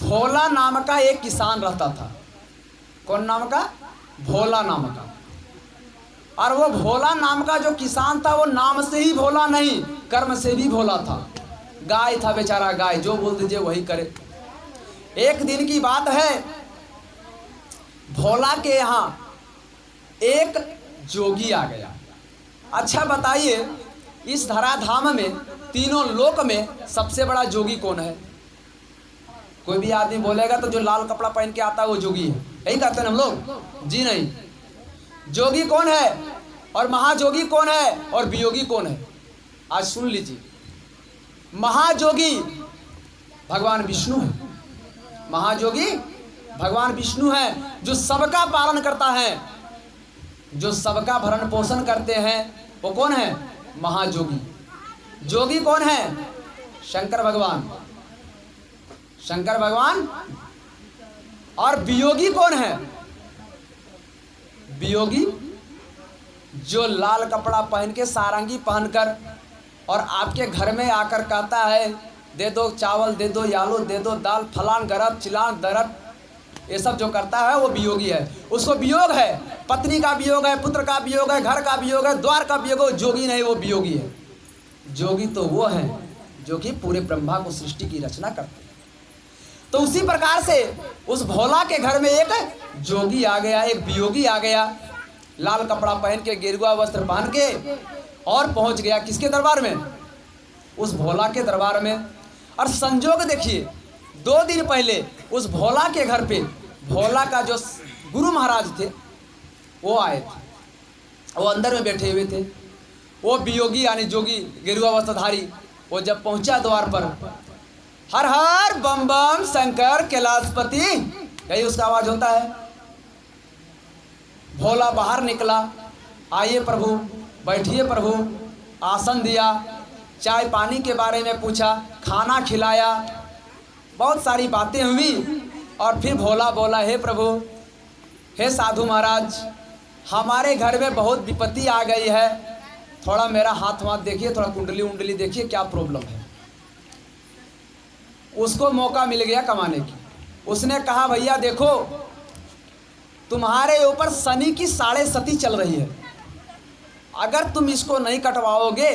भोला नाम का एक किसान रहता था। कौन नाम का? भोला नाम का। और वो भोला नाम का जो किसान था वो नाम से ही भोला नहीं, कर्म से भी भोला था। गाय था बेचारा, गाय जो बोल दीजिए वही करे। एक दिन की बात है, भोला के यहाँ एक जोगी आ गया। अच्छा बताइए, इस धराधाम में तीनों लोक में सबसे बड़ा जोगी कौन है? कोई भी आदमी बोलेगा तो जो लाल कपड़ा पहन के आता है वो जोगी है, यही कहते हैं हम लोग? जी नहीं। जोगी कौन है और महाजोगी कौन है और वियोगी कौन है? आज सुन लीजिए। महाजोगी भगवान विष्णु है। महाजोगी भगवान विष्णु है, जो सबका पालन करता है, जो सबका भरण पोषण करते हैं, वो कौन है? महाजोगी। जोगी कौन है? शंकर भगवान। शंकर भगवान। और वियोगी कौन है? वियोगी जो लाल कपड़ा पहन के, सारंगी पहनकर और आपके घर में आकर कहता है दे दो चावल, दे दो आलू, दे दो दाल, फलान गरब चिलान दरब, ये सब जो करता है वो वियोगी है। उसको वियोग है, पत्नी का वियोग है, पुत्र का वियोग है, घर का वियोग है, द्वार का वियोग है। जोगी नहीं, वो वियोगी है। जोगी तो वो है जो कि पूरे ब्रह्मा को सृष्टि की रचना करते हैं। तो उसी प्रकार से उस भोला के घर में एक जोगी आ गया, एक वियोगी आ गया, लाल कपड़ा पहन के, गेरुआ वस्त्र पहन के, और पहुंच गया किसके दरबार में? उस भोला के दरबार में। और संजोग देखिए, 2 दिन पहले उस भोला के घर पे भोला का जो गुरु महाराज थे वो आए थे, वो अंदर में बैठे हुए थे। वो वियोगी यानी जोगी गेरुआ वस्त्रधारी, वो जब पहुंचा द्वार पर, हर हर बम बम शंकर कैलाशपति, यही उसका आवाज होता है। भोला बाहर निकला, आइए प्रभु, बैठिए प्रभु, आसन दिया, चाय पानी के बारे में पूछा, खाना खिलाया, बहुत सारी बातें हुई। और फिर भोला बोला, हे प्रभु, हे साधु महाराज, हमारे घर में बहुत विपत्ति आ गई है, थोड़ा मेरा हाथ वाथ देखिए, थोड़ा कुंडली उंडली देखिए, क्या प्रॉब्लम है। उसको मौका मिल गया कमाने की। उसने कहा, भैया देखो, तुम्हारे ऊपर शनि की 7.5 चल रही है, अगर तुम इसको नहीं कटवाओगे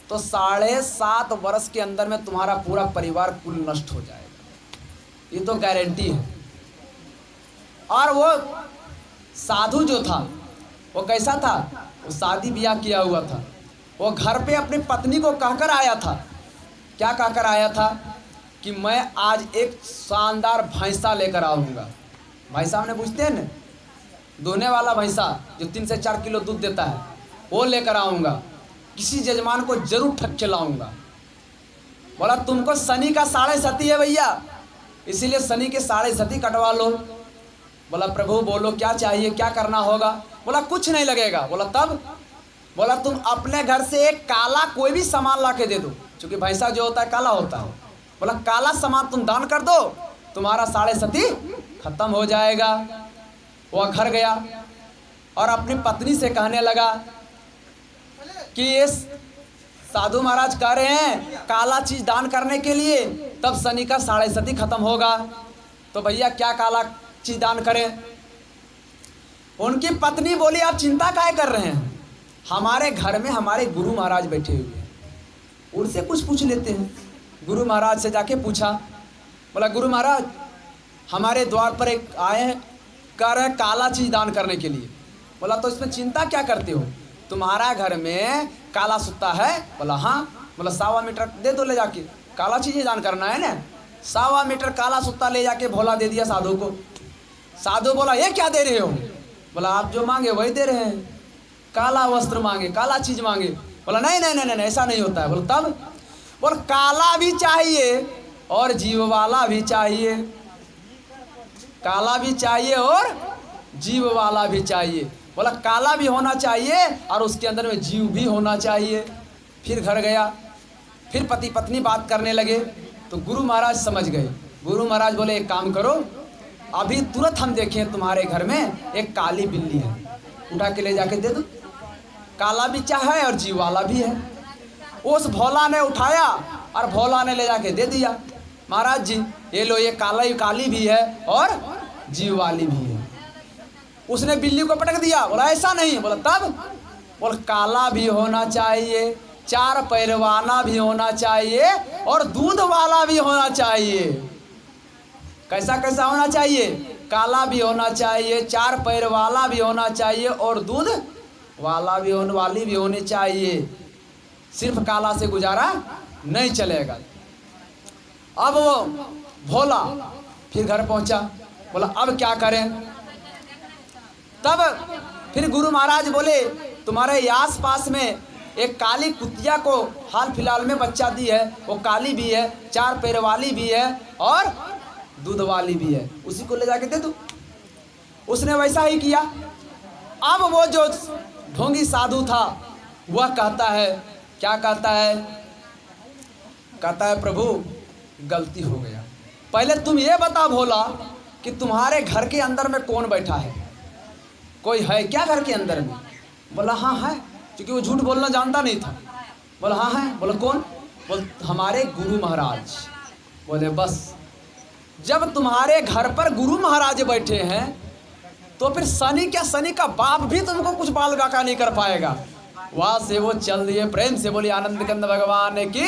तो 7.5 वर्ष के अंदर में तुम्हारा पूरा परिवार कुल नष्ट हो जाएगा, ये तो गारंटी है। और वो साधु जो था वो कैसा था? वो शादी ब्याह किया हुआ था। वो घर पे अपनी पत्नी को कहकर आया था। क्या कहकर आया था? कि मैं आज एक शानदार भैंसा लेकर आऊँगा। भैंसा हमने पूछते हैं ना, दोने वाला भैंसा जो 3 से 4 किलो दूध देता है, वो लेकर आऊँगा, किसी जजमान को जरूर ठग के लाऊंगा। बोला, तुमको शनि का 7.5 है भैया, इसीलिए शनि के 7.5 कटवा लो। बोला, प्रभु बोलो क्या चाहिए, क्या करना होगा? बोला, कुछ नहीं लगेगा। बोला, तब? बोला, तुम अपने घर से एक काला कोई भी सामान ला के दे दो, क्योंकि भैंसा जो होता है काला होता है। बोला, काला सामान तुम दान कर दो, तुम्हारा 7.5 खत्म हो जाएगा। वह घर गया और अपनी पत्नी से कहने लगा कि ये साधु महाराज कह रहे हैं काला चीज दान करने के लिए, तब शनि का 7.5 खत्म होगा, तो भैया क्या काला चीज दान करें? उनकी पत्नी बोली, आप चिंता काहे कर रहे हैं, हमारे घर में हमारे गुरु महाराज बैठे हुए हैं, उनसे कुछ पूछ लेते हैं। गुरु महाराज से जाके पूछा। बोला, गुरु महाराज, हमारे द्वार पर एक आए हैं, कह रहे हैं काला चीज दान करने के लिए। बोला, तो इसमें चिंता क्या करते हो, तुम्हारा घर में काला सुत्ता है? बोला, हाँ। बोला, 1.25 मीटर दे दो ले जाके, काला चीज़ दान करना है ना। 1.25 मीटर काला सुत्ता ले जाके भोला दे दिया साधु को। साधु बोला, ये क्या दे रहे हो? बोला, आप जो मांगे वही दे रहे हैं, काला वस्त्र मांगे, काला चीज़ मांगे। बोला, नहीं नहीं नहीं नहीं, ऐसा नहीं होता है। बोला, तब? बोल, काला भी चाहिए और जीव वाला भी चाहिए, काला भी चाहिए और जीव वाला भी चाहिए। बोला, काला भी होना चाहिए और उसके अंदर में जीव भी होना चाहिए। फिर घर गया, फिर पति पत्नी बात करने लगे तो गुरु महाराज समझ गए। गुरु महाराज बोले, एक काम करो, अभी तुरंत हम देखें तुम्हारे घर में एक काली बिल्ली है, उठा के ले जाके दे दो, काला भी चाहे और जीव वाला भी है। उस भोला ने उठाया और भोला ने ले जाके दे दिया। महाराज जी ये लो, ये काली भी है और जीव वाली भी है। उसने बिल्ली को पटक दिया, बोला ऐसा नहीं। बोला तब? बोल काला भी होना चाहिए, 4 पैर वाला भी होना चाहिए और दूध वाला भी होना चाहिए। कैसा कैसा होना चाहिए? काला भी होना चाहिए, 4 पैर वाला भी होना चाहिए और दूध वाली भी होनी चाहिए। सिर्फ काला से गुजारा नहीं चलेगा। अब वो भोला फिर घर पहुंचा, बोला अब क्या करें? तब फिर गुरु महाराज बोले तुम्हारे आस पास में एक काली कुतिया को हाल फिलहाल में बच्चा दी है, वो काली भी है, 4 पैर वाली भी है और दूध वाली भी है, उसी को ले जाके दे दो। उसने वैसा ही किया। अब वो जो ढोंगी साधु था वह कहता है, क्या कहता है? कहता है प्रभु गलती हो गया, पहले तुम ये बता भोला कि तुम्हारे घर के अंदर में कौन बैठा है? कोई है क्या घर के अंदर में? बोला हाँ है, क्योंकि वो झूठ बोलना जानता नहीं था। बोला हाँ है। बोला कौन? बोल हमारे गुरु महाराज। बोले बस, जब तुम्हारे घर पर गुरु महाराज बैठे हैं तो फिर शनि क्या, शनि का बाप भी तुमको कुछ बाल बाका नहीं कर पाएगा। वहां से वो चल दिए। प्रेम से बोली आनंद कंद भगवान की